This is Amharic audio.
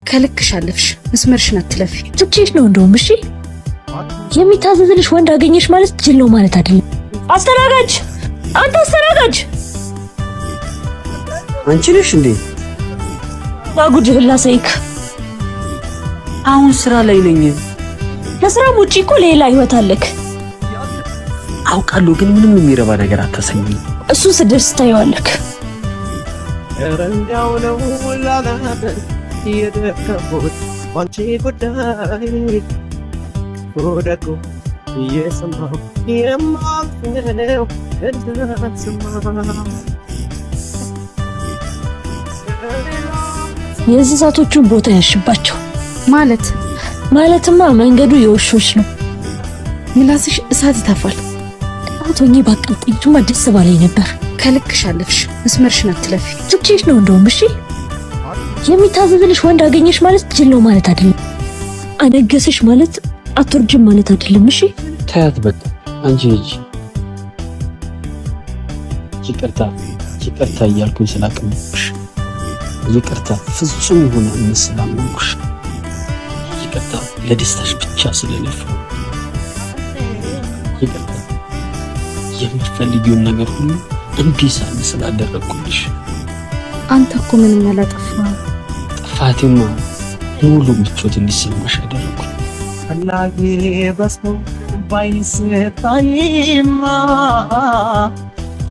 ከልክሽ አለፍሽ። መስመርሽን አትለፊ። ትቼሽ ነው እንደውም። እሺ የሚታዘዝልሽ ወንድ አገኘሽ ማለት ጅል ነው ማለት አይደለም። አስተናጋጅ፣ አንተ አስተናጋጅ አንቺ ነሽ እንዴ? ባጉጅህ ላሳይክ። አሁን ስራ ላይ ነኝ። ለስራም ውጪ እኮ ሌላ ህይወት አለክ። አውቃለሁ፣ ግን ምንም የሚረባ ነገር አታሰኝኝ። እሱ ስደርስ ታየዋለክ። ረንዳው ነው ላላተ የደከሞት አንቺ ጉዳይ ወደቁ የሰማው የማልፈው እንዳትሰማ የእንስሳቶቹን ቦታ ያሽባቸው ማለትማ መንገዱ የውሾች ነው። ምላስሽ እሳት ይተፋል። አቶኝ ባቀልጥኝማ ደስ ባለኝ ነበር። ከልክሽ አለፍሽ። መስመርሽን አትለፊ። ትቼሽ ነው እንደውም። እሺ የሚታዘዝልሽ ወንድ አገኘሽ ማለት ጅል ነው ማለት አይደለም። አነገሰሽ ማለት አትወርጅም ማለት አይደለም። እሺ ታያት በቃ አንቺ ልጅ ይቅርታ እያልኩኝ ስላቀምኩሽ፣ ይቅርታ ፍጹም የሆነ መስላምኩሽ፣ ይቅርታ ለደስታሽ ብቻ ስለለፈው፣ ይቅርታ የምትፈልጊውን ነገር ሁሉ እምቢ ሳልል ስላደረኩልሽ። አንተ እኮ ምንም አላጠፋህም። ጥፋቴማ ሙሉ ምቾት እንዲሰማሽ አደረኩ። ፈላጊ በዝቶ ባይሰጣይማ